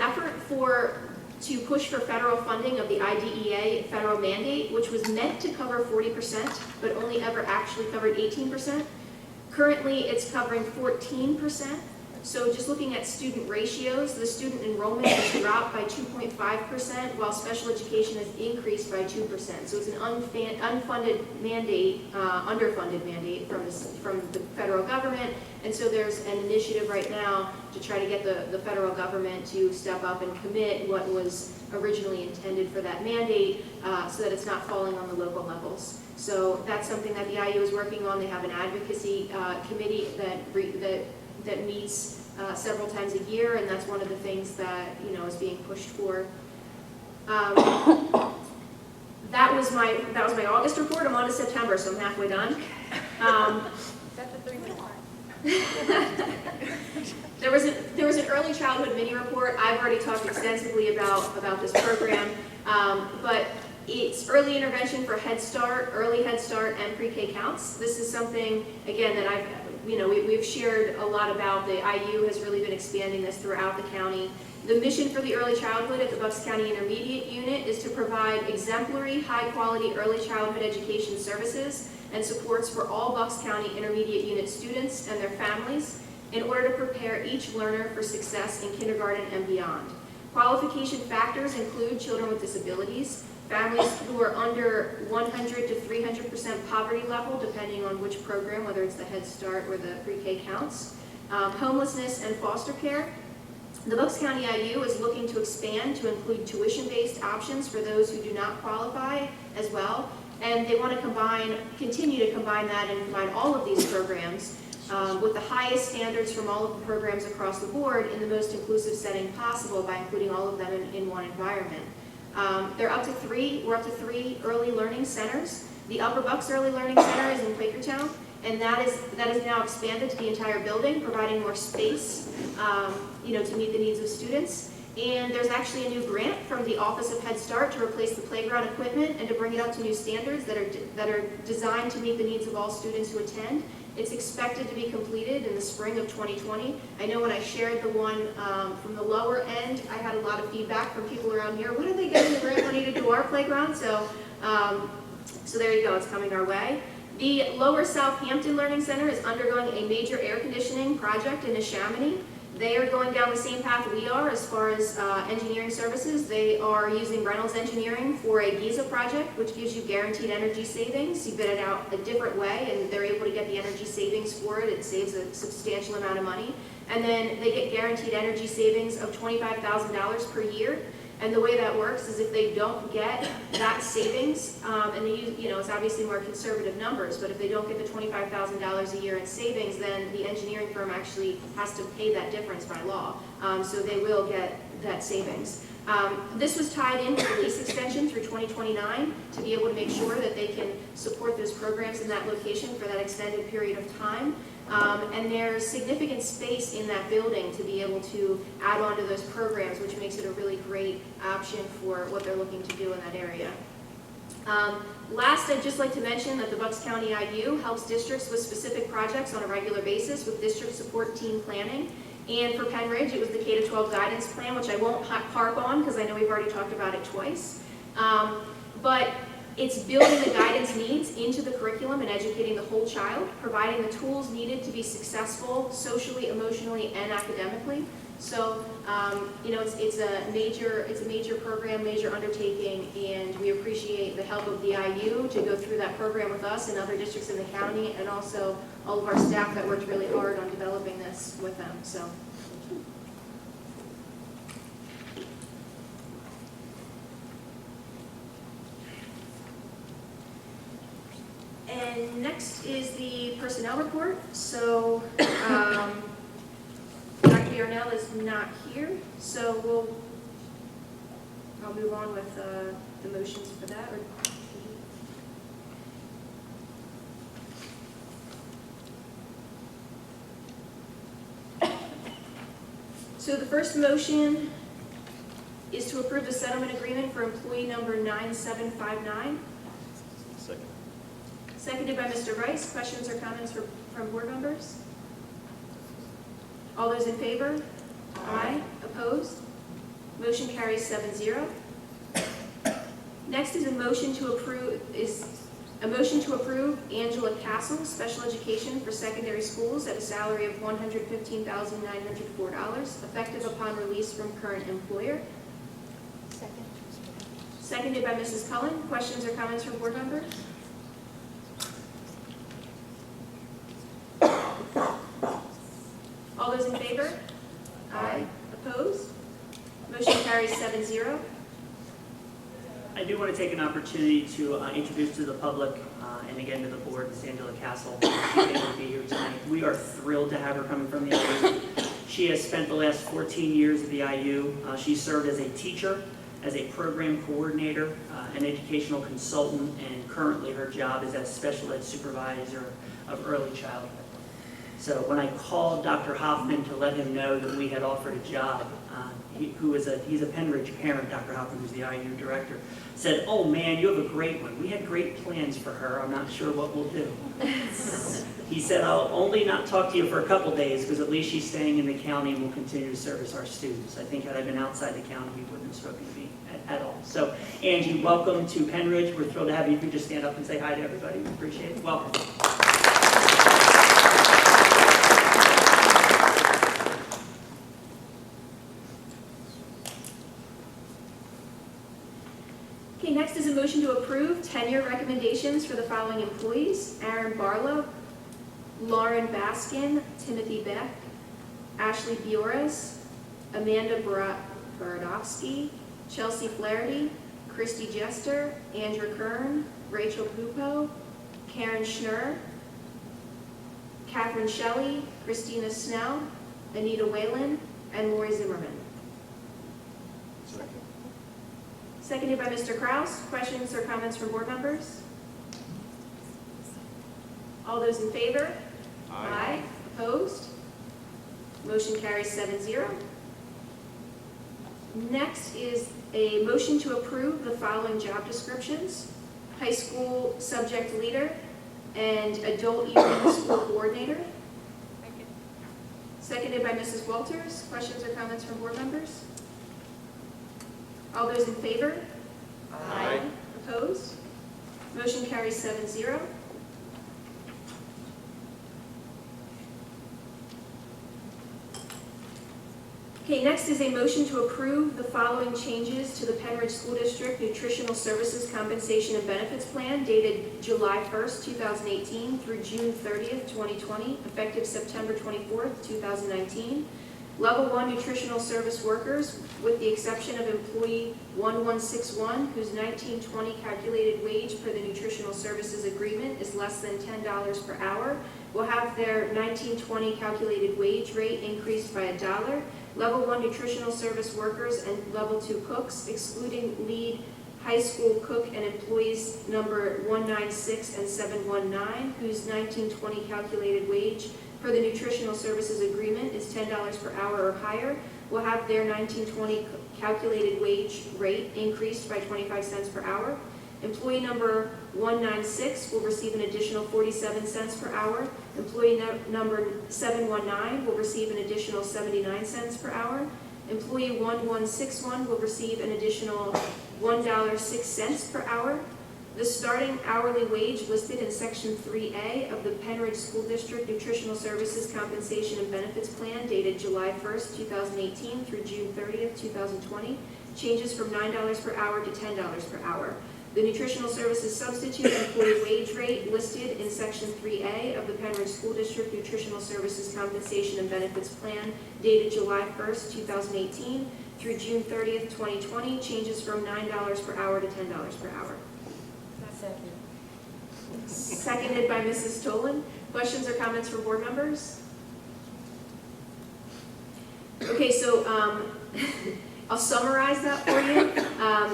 effort to push for federal funding of the IDEA federal mandate, which was meant to cover 40%, but only ever actually covered 18%. Currently, it's covering 14%. So just looking at student ratios, the student enrollment has dropped by 2.5%, while special education has increased by 2%. So it's an unfunded mandate, underfunded mandate from the federal government. And so there's an initiative right now to try to get the federal government to step up and commit what was originally intended for that mandate, so that it's not falling on the local levels. So that's something that the IU is working on. They have an advocacy committee that meets several times a year, and that's one of the things that is being pushed for. That was my August report. I'm on to September, so I'm halfway done. That's a 3-minute mark. There was an early childhood mini report. I've already talked extensively about this program, but it's early intervention for Head Start, early Head Start, and pre-K counts. This is something, again, that we've shared a lot about. The IU has really been expanding this throughout the county. The mission for the early childhood at the Bucks County Intermediate Unit is to provide exemplary, high-quality early childhood education services and supports for all Bucks County Intermediate Unit students and their families in order to prepare each learner for success in kindergarten and beyond. Qualification factors include children with disabilities, families who are under 100 to 300% poverty level, depending on which program, whether it's the Head Start or the pre-K counts, homelessness and foster care. The Bucks County IU is looking to expand to include tuition-based options for those who do not qualify as well, and they want to continue to combine that and combine all of these programs with the highest standards from all of the programs across the board in the most inclusive setting possible by including all of them in one environment. We're up to three early learning centers. The Upper Bucks Early Learning Center is in Quakertown, and that is now expanded to the entire building, providing more space, to meet the needs of students. And there's actually a new grant from the Office of Head Start to replace the playground equipment and to bring it up to new standards that are designed to meet the needs of all students who attend. It's expected to be completed in the spring of 2020. I know when I shared the one from the lower end, I had a lot of feedback from people around here. When are they getting the grant money to do our playground? So there you go, it's coming our way. The Lower Southampton Learning Center is undergoing a major air conditioning project in Neshaminy. They are going down the same path we are as far as engineering services. They are using Reynolds Engineering for a Giza project, which gives you guaranteed energy savings. You bid it out a different way, and they're able to get the energy savings for it. It saves a substantial amount of money. And then they get guaranteed energy savings of $25,000 per year. And the way that works is if they don't get that savings, and they use, it's obviously more conservative numbers, but if they don't get the $25,000 a year in savings, then the engineering firm actually has to pay that difference by law. So they will get that savings. This was tied in with the lease extension through 2029 to be able to make sure that they can support those programs in that location for that extended period of time. And there's significant space in that building to be able to add on to those programs, which makes it a really great option for what they're looking to do in that area. Last, I'd just like to mention that the Bucks County IU helps districts with specific projects on a regular basis with district support team planning. And for Pennridge, it was the K-12 guidance plan, which I won't harp on because I know we've already talked about it twice. But it's building the guidance needs into the curriculum and educating the whole child, providing the tools needed to be successful socially, emotionally, and academically. So, it's a major program, major undertaking, and we appreciate the help of the IU to go through that program with us and other districts in the county, and also all of our staff that worked really hard on developing this with them. So. And next is the personnel report. So Dr. Yarnell is not here, so I'll move on with the motions for that. So the first motion is to approve the settlement agreement for employee number 9759. Second. Seconded by Mr. Reiss. Questions or comments from board members? All those in favor? Aye. Opposed? Motion carries 7-0. Next is a motion to approve Angela Castle, special education for secondary schools at a salary of $115,904, effective upon release from current employer. Second. Seconded by Mrs. Cullen. Questions or comments from board members? All those in favor? Aye. Opposed? Motion carries 7-0. I do want to take an opportunity to introduce to the public and again to the board, Ms. Angela Castle. She's able to be here tonight. We are thrilled to have her coming from the IU. She has spent the last 14 years at the IU. She served as a teacher, as a program coordinator, an educational consultant, and currently her job is as special ed supervisor of early childhood. So when I called Dr. Hoffman to let him know that we had offered a job, he's a Pennridge parent, Dr. Hoffman, who's the IU director, said, "Oh man, you have a great one. We had great plans for her. I'm not sure what we'll do." He said, "I'll only not talk to you for a couple days because at least she's staying in the county and will continue to service our students." I think had I been outside the county, he wouldn't have spoken to me at all. So Angie, welcome to Pennridge. We're thrilled to have you. If you just stand up and say hi to everybody, we appreciate it. Welcome. Okay, next is a motion to approve tenure recommendations for the following employees: Aaron Barlow, Lauren Baskin, Timothy Beck, Ashley Biores, Amanda Baradowski, Chelsea Flaherty, Christy Jester, Andrew Kern, Rachel Pupo, Karen Schnurr, Catherine Shelley, Christina Snell, Anita Whalen, and Lori Zimmerman. Seconded by Mr. Kraus. Questions or comments from board members? All those in favor? Aye. Opposed? Motion carries 7-0. Next is a motion to approve the following job descriptions: high school subject leader and adult evening school coordinator. Seconded by Mrs. Walters. Questions or comments from board members? All those in favor? Aye. Opposed? Motion carries 7-0. Okay, next is a motion to approve the following changes to the Pennridge School District Nutritional Services Compensation and Benefits Plan dated July 1st, 2018 through June 30th, 2020, effective September 24th, 2019. Level 1 nutritional service workers, with the exception of employee 1161, whose 1920 calculated wage per the nutritional services agreement is less than $10 per hour, will have their 1920 calculated wage rate increased by $1. Level 1 nutritional service workers and Level 2 cooks, excluding lead high school cook and employees number 196 and 719, whose 1920 calculated wage per the nutritional services agreement is $10 per hour or higher, will have their 1920 calculated wage rate increased by 25 cents per hour. Employee number 196 will receive an additional 47 cents per hour. Employee number 719 will receive an additional 79 cents per hour. Employee 1161 will receive an additional $1.06 per hour. The starting hourly wage listed in Section 3A of the Pennridge School District Nutritional Services Compensation and Benefits Plan dated July 1st, 2018 through June 30th, 2020 changes from $9 per hour to $10 per hour. The nutritional services substitute employee wage rate listed in Section 3A of the Pennridge School District Nutritional Services Compensation and Benefits Plan dated July 1st, 2018 through June 30th, 2020 changes from $9 per hour to $10 per hour. Seconded by Mrs. Dolan. Questions or comments from board members? Okay, so I'll summarize that for you.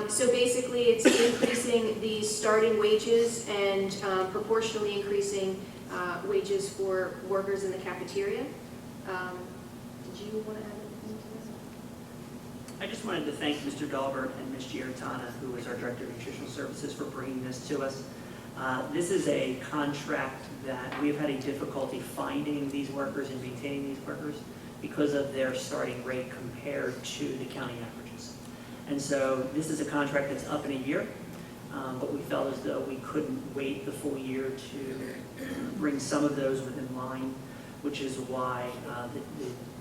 So basically, it's increasing the starting wages and proportionally increasing wages for workers in the cafeteria. Did you want to add anything to this? I just wanted to thank Mr. Dalbert and Ms. Giartana, who is our Director of Nutritional Services, for bringing this to us. This is a contract that we've had a difficulty finding these workers and maintaining these workers. because of their starting rate compared to the county averages. And so this is a contract that's up in a year, but we felt as though we couldn't wait the full year to bring some of those within line, which is why the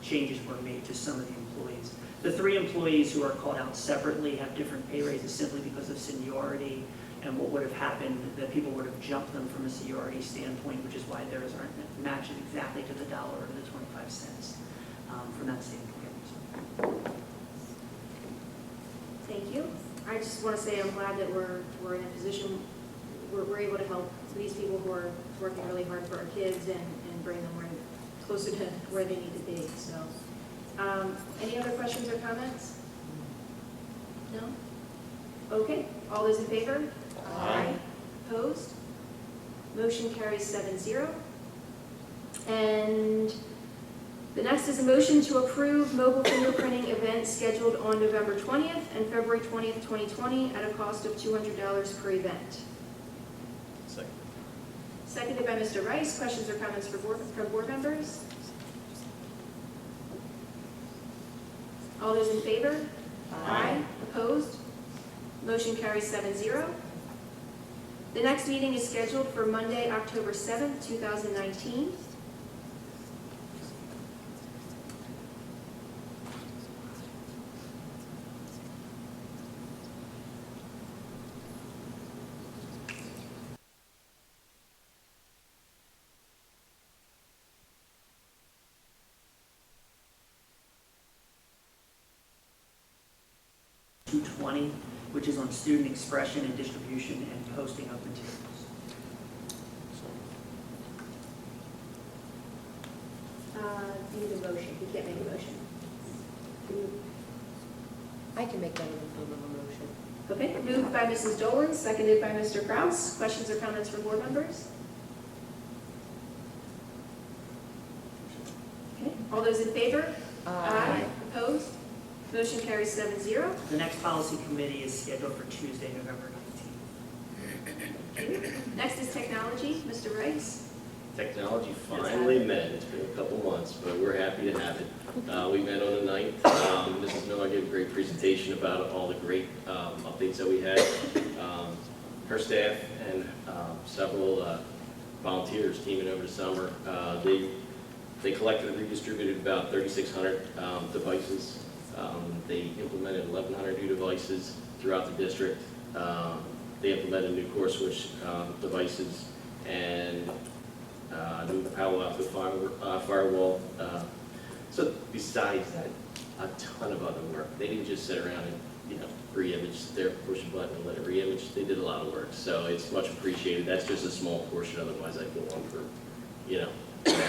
changes were made to some of the employees. The 3 employees who are called out separately have different pay raises simply because of seniority, and what would have happened, that people would have jumped them from a seniority standpoint, which is why theirs aren't matched exactly to the dollar or the 25 cents from that standpoint. Thank you. I just want to say I'm glad that we're in a position, we're able to help these people who are working really hard for our kids and bring them closer to where they need to be. So, any other questions or comments? No? Okay. All those in favor? Aye. Opposed? Motion carries 7-0. And the next is a motion to approve mobile fingerprinting events scheduled on November 20th and February 20th, 2020 at a cost of $200 per event. Second. Seconded by Mr. Reiss. Questions or comments from board members? All those in favor? Aye. Opposed? Motion carries 7-0. The next meeting is scheduled for Monday, October 7th, 2019. $220, which is on student expression and distribution and posting of materials. Need a motion. You can't make a motion. I can make that in the form of a motion. Okay, moved by Mrs. Dolan, seconded by Mr. Kraus. Questions or comments from board members? Okay, all those in favor? Aye. Opposed? Motion carries 7-0. The next policy committee is scheduled for Tuesday, November 19th. Next is technology. Mr. Reiss. Technology finally met. It's been a couple months, but we're happy to have it. We met on the 9th. Mrs. Miller gave a great presentation about all the great updates that we had. Her staff and several volunteers teaming over the summer, they collected and redistributed about 3,600 devices. They implemented 1,100 new devices throughout the district. They implemented new core switch devices and new Palo Alto firewall. So besides that, a ton of other work. They didn't just sit around and re-image, there, push a button and let it re-image. They did a lot of work, so it's much appreciated. That's just a small portion. Otherwise, I'd go on for an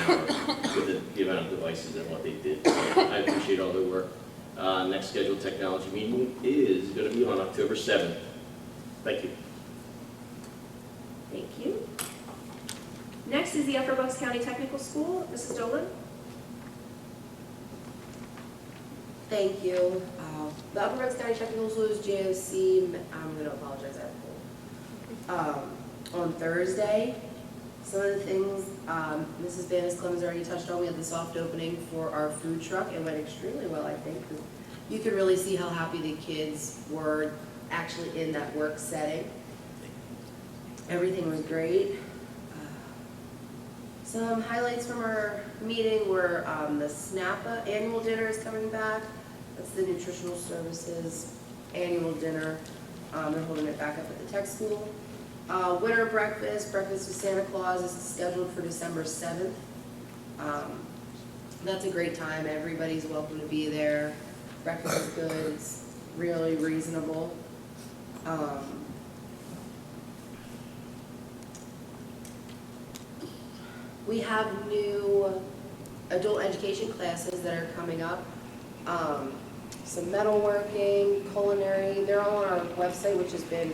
hour with the amount of devices and what they did. So I appreciate all their work. Next scheduled technology meeting is going to be on October 7th. Thank you. Thank you. Next is the Upper Bucks County Technical School. Mrs. Dolan. Thank you. The Upper Bucks County Technical School is JOC, I'm going to apologize, on Thursday. Some of the things Mrs. Banis-Clemens already touched on, we had the soft opening for our food truck. It went extremely well, I think. You could really see how happy the kids were actually in that work setting. Everything was great. Some highlights from our meeting were the SNAPA annual dinner is coming back. That's the Nutritional Services annual dinner. They're holding it back up at the tech school. Winter breakfast with Santa Claus is scheduled for December 7th. That's a great time. Everybody's welcome to be there. Breakfast is good. It's really reasonable. We have new adult education classes that are coming up. Some metalworking, culinary, they're all on our website, which has been